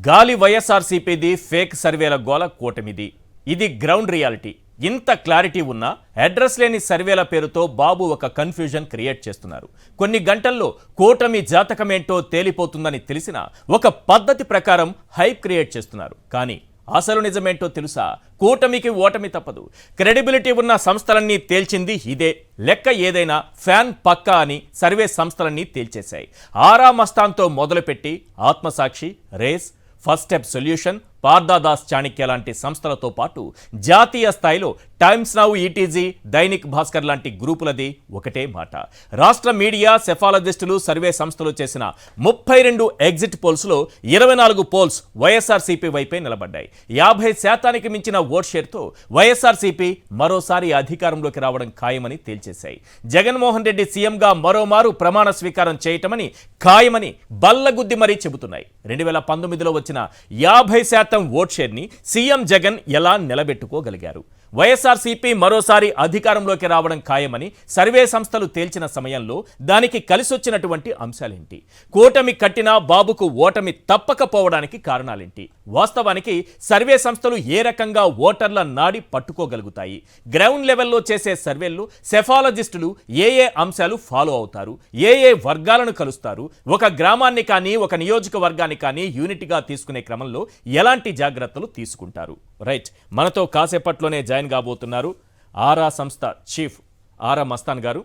గాలి వైఎస్ఆర్సీపీది ఫేక్ సర్వేల గోల కూటమిది. ఇది గ్రౌండ్ రియాలిటీ. ఇంత క్లారిటీ ఉన్నా అడ్రస్ లేని సర్వేల పేరుతో బాబు ఒక కన్ఫ్యూజన్ క్రియేట్ చేస్తున్నారు. కొన్ని గంటల్లో కూటమి జాతకమేంటో తేలిపోతుందని తెలిసిన ఒక పద్ధతి ప్రకారం హైప్ క్రియేట్ చేస్తున్నారు. కానీ అసలు నిజమేంటో తెలుసా? కూటమికి ఓటమి తప్పదు. క్రెడిబిలిటీ ఉన్న సంస్థలన్నీ తేల్చింది ఇదే. లెక్క ఏదైనా ఫ్యాన్ పక్కా అని సర్వే సంస్థలన్నీ తేల్చేశాయి. ఆరా మస్తాన్తో మొదలుపెట్టి Aatmasakshi, Race, First Step Solution, Parthadas Chanakya లాంటి సంస్థలతో పాటు జాతీయ స్థాయిలో Times Now, ETG, Dainik Bhaskar లాంటి గ్రూపులది ఒకటే మాట. రాష్ట్ర మీడియా, సెఫాలజిస్టులు, సర్వే సంస్థలు చేసిన 32 ఎగ్జిట్ పోల్స్లో 24 పోల్స్ వైఎస్ఆర్సీపీ వైపే నిలబడ్డాయి. 50% మించిన ఓట్ షేర్తో వైఎస్ఆర్సీపీ మరోసారి అధికారంలోకి రావడం ఖాయమని తేల్చేశాయి. జగన్మోహన్ రెడ్డి సీఎంగా మరోమారు ప్రమాణ స్వీకారం చేయటమని ఖాయమని బల్లగుద్ది మరీ చెబుతున్నాయి. 2019లో వచ్చిన 50% ఓట్ షేర్ని సీఎం జగన్ ఎలా నిలబెట్టుకోగలిగారు? వైఎస్ఆర్సీపీ మరోసారి అధికారంలోకి రావడం ఖాయమని సర్వే సంస్థలు తేల్చిన సమయంలో దానికి కలిసొచ్చినటువంటి అంశాలేంటి? కూటమి కట్టినా బాబుకు ఓటమి తప్పకపోవడానికి కారణాలేంటి? వాస్తవానికి సర్వే సంస్థలు ఏ రకంగా ఓటర్ల నాడి పట్టుకోగలుగుతాయి? గ్రౌండ్ లెవెల్లో చేసే సర్వేల్లో సెఫాలజిస్టులు ఏ అంశాలు ఫాలో అవుతారు? ఏ వర్గాలను కలుస్తారు? ఒక గ్రామాన్ని కానీ ఒక నియోజకవర్గాన్ని కానీ యూనిట్గా తీసుకునే క్రమంలో ఎలాంటి జాగ్రత్తలు తీసుకుంటారు? రైట్, మనతో కాసేపట్లోనే జాయిన్ కాబోతున్నారు ఆరా సంస్థ చీఫ్ ఆరా మస్తాన్ గారు.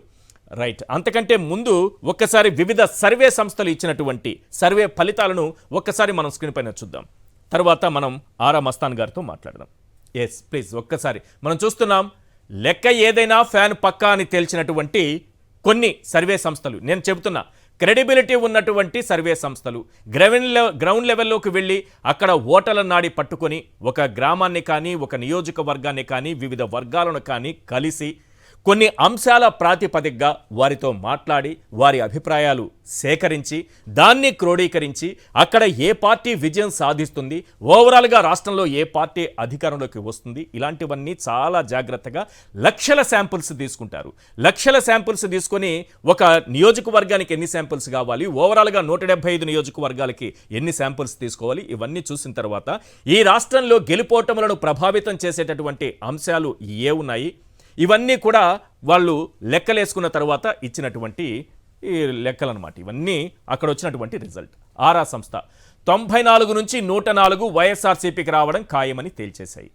రైట్, అంతకంటే ముందు ఒక్కసారి వివిధ సర్వే సంస్థలు ఇచ్చినటువంటి సర్వే ఫలితాలను ఒక్కసారి మనం స్క్రీన్ పైన చూద్దాం. తర్వాత మనం ఆరా మస్తాన్ గారితో మాట్లాడదాం. ఎస్ ప్లీజ్, ఒక్కసారి మనం చూస్తున్నాం లెక్క ఏదైనా ఫ్యాన్ పక్కా అని తేల్చినటువంటి కొన్ని సర్వే సంస్థలు. నేను చెబుతున్నా క్రెడిబిలిటీ ఉన్నటువంటి సర్వే సంస్థలు గ్రౌండ్ లెవెల్లోకి వెళ్ళి అక్కడ ఓటర్ల నాడి పట్టుకొని ఒక గ్రామాన్ని కానీ ఒక నియోజకవర్గాన్ని కానీ వివిధ వర్గాలను కానీ కలిసి కొన్ని అంశాల ప్రాతిపదికగా వారితో మాట్లాడి వారి అభిప్రాయాలు సేకరించి దాన్ని క్రోడీకరించి అక్కడ ఏ పార్టీ విజయం సాధిస్తుంది, ఓవరాల్గా రాష్ట్రంలో ఏ పార్టీ అధికారంలోకి వస్తుంది, ఇలాంటివన్నీ చాలా జాగ్రత్తగా లక్షల శాంపుల్స్ తీసుకుంటారు. లక్షల శాంపుల్స్ తీసుకొని ఒక నియోజకవర్గానికి ఎన్ని శాంపుల్స్ కావాలి, ఓవరాల్గా 175 నియోజకవర్గాలకి ఎన్ని శాంపుల్స్ తీసుకోవాలి, ఇవన్నీ చూసిన తర్వాత ఈ రాష్ట్రంలో గెలుపోటములను ప్రభావితం చేసేటటువంటి అంశాలు ఏ ఉన్నాయి, ఇవన్నీ కూడా వాళ్ళు లెక్కలేసుకున్న తర్వాత ఇచ్చినటువంటి ఈ లెక్కలన్నమాట. ఇవన్నీ అక్కడ వచ్చినటువంటి రిజల్ట్. ఆరా సంస్థ 94 నుంచి 104 వైఎస్ఆర్సీపీకి రావడం ఖాయమని తేల్చేశాయి.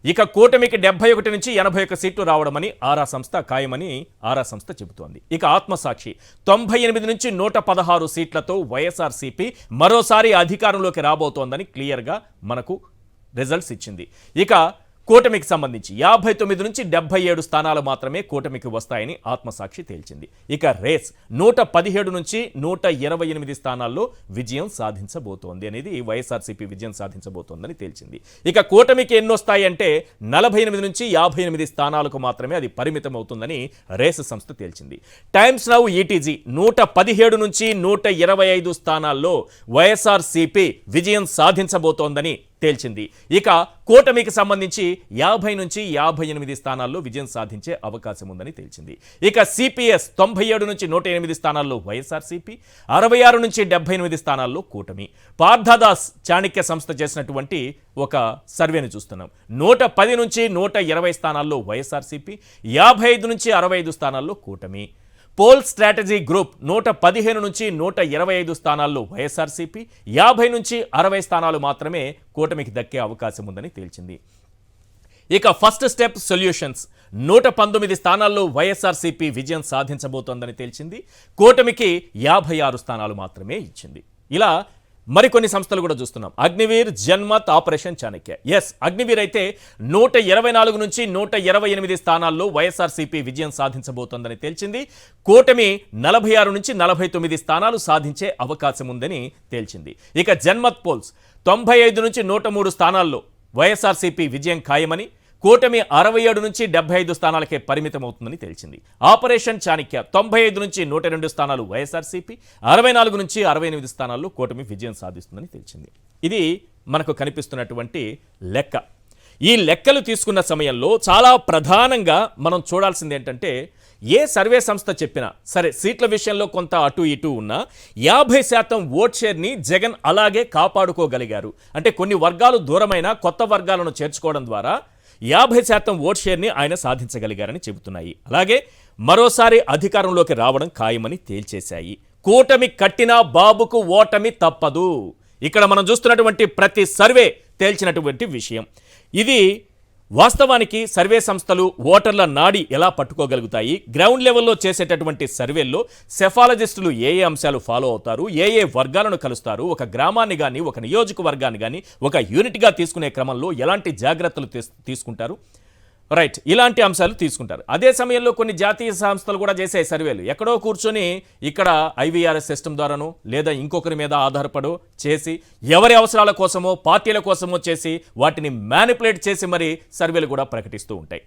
ఇక కూటమికి 71 నుంచి 81 సీట్లు రావడమని ఆరా సంస్థ ఖాయమని ఆరా సంస్థ చెబుతోంది. ఇక ఆత్మసాక్షి 98 నుంచి 116 సీట్లతో వైఎస్ఆర్సీపీ మరోసారి అధికారంలోకి రాబోతోందని క్లియర్గా మనకు రిజల్ట్స్ ఇచ్చింది. ఇక కూటమికి సంబంధించి 59 నుంచి 77 స్థానాలు మాత్రమే కూటమికి వస్తాయని ఆత్మసాక్షి తేల్చింది. ఇక రేస్ 117 నుంచి 128 స్థానాల్లో విజయం సాధించబోతోంది అనేది వైఎస్ఆర్సీపీ విజయం సాధించబోతోందని తేల్చింది. ఇక కూటమికి ఎన్ని వస్తాయంటే 48 నుంచి 58 స్థానాలకు మాత్రమే అది పరిమితం అవుతుందని రేస్ సంస్థ తేల్చింది. టైమ్స్ నౌ, ఈటీజీ 117 నుంచి 125 స్థానాల్లో వైఎస్ఆర్సీపీ విజయం సాధించబోతోందని తేల్చింది. ఇక కూటమికి సంబంధించి 50 నుంచి 58 స్థానాల్లో విజయం సాధించే అవకాశం ఉందని తేల్చింది. ఇక సిపిఎస్ 97 నుంచి 108 స్థానాల్లో వైఎస్ఆర్సీపీ, 66 నుంచి 78 స్థానాల్లో కూటమి. పార్దాదాస్ చాణక్య సంస్థ చేసినటువంటి ఒక సర్వేను చూస్తున్నాం. 110 నుంచి 120 స్థానాల్లో వైఎస్ఆర్సీపీ, 55 నుంచి 65 స్థానాల్లో కూటమి. పోల్ స్ట్రాటజీ గ్రూప్ 115 నుంచి 125 స్థానాల్లో వైఎస్ఆర్సీపీ, 50 నుంచి 60 స్థానాలు మాత్రమే కూటమికి దక్కే అవకాశం ఉందని తేల్చింది. ఇక ఫస్ట్ స్టెప్ సొల్యూషన్స్ 119 స్థానాల్లో వైఎస్ఆర్సీపీ విజయం సాధించబోతోందని తేల్చింది. కూటమికి 56 స్థానాలు మాత్రమే ఇచ్చింది. ఇలా మరికొన్ని సంస్థలు కూడా చూస్తున్నాం. అగ్నివీర్, జన్మత్, ఆపరేషన్ చాణక్య. ఎస్, అగ్నివీర్ అయితే 124 నుంచి 128 స్థానాల్లో వైఎస్ఆర్సీపీ విజయం సాధించబోతోందని తేల్చింది. కూటమి 46 నుంచి 49 స్థానాలు సాధించే అవకాశం ఉందని తేల్చింది. ఇక జన్మత్ పోల్స్ 95 నుంచి 103 స్థానాల్లో వైఎస్ఆర్సీపీ విజయం ఖాయమని, కూటమి 67 నుంచి 75 స్థానాలకే పరిమితం అవుతుందని తేల్చింది. ఆపరేషన్ చాణక్య 95 నుంచి 102 స్థానాలు వైఎస్ఆర్సీపీ, 64 నుంచి 68 స్థానాల్లో కూటమి విజయం సాధిస్తుందని తేల్చింది. ఇది మనకు కనిపిస్తున్నటువంటి లెక్క. ఈ లెక్కలు తీసుకున్న సమయంలో చాలా ప్రధానంగా మనం చూడాల్సింది ఏంటంటే ఏ సర్వే సంస్థ చెప్పినా సరే సీట్ల విషయంలో కొంత అటు ఇటు ఉన్నా 50% ఓట్ షేర్ని జగన్ అలాగే కాపాడుకోగలిగారు. అంటే కొన్ని వర్గాలు దూరమైన కొత్త వర్గాలను చేర్చుకోవడం ద్వారా 50% ఓట్ షేర్ని ఆయన సాధించగలిగారని చెబుతున్నాయి. అలాగే మరోసారి అధికారంలోకి రావడం ఖాయమని తేల్చేశాయి. కూటమి కట్టినా బాబుకు ఓటమి తప్పదు. ఇక్కడ మనం చూస్తున్నటువంటి ప్రతి సర్వే తేల్చినటువంటి విషయం ఇది. వాస్తవానికి సర్వే సంస్థలు ఓటర్ల నాడి ఎలా పట్టుకోగలుగుతాయి, గ్రౌండ్ లెవెల్లో చేసేటటువంటి సర్వేల్లో సెఫాలజిస్టులు ఏ అంశాలు ఫాలో అవుతారు, ఏ వర్గాలను కలుస్తారు, ఒక గ్రామాన్ని కానీ ఒక నియోజకవర్గాన్ని కానీ ఒక యూనిట్గా తీసుకునే క్రమంలో ఎలాంటి జాగ్రత్తలు తీసుకుంటారు, రైట్, ఇలాంటి అంశాలు తీసుకుంటారు. అదే సమయంలో కొన్ని జాతీయ సంస్థలు కూడా చేసే సర్వేలు ఎక్కడో కూర్చొని ఇక్కడ ఐవీఆర్ఎస్ సిస్టమ్ ద్వారానో లేదా ఇంకొకరి మీద ఆధారపడో చేసి ఎవరి అవసరాల కోసమో పార్టీల కోసమో చేసి వాటిని మ్యానిపులేట్ చేసి మరి సర్వేలు కూడా ప్రకటిస్తూ ఉంటాయి.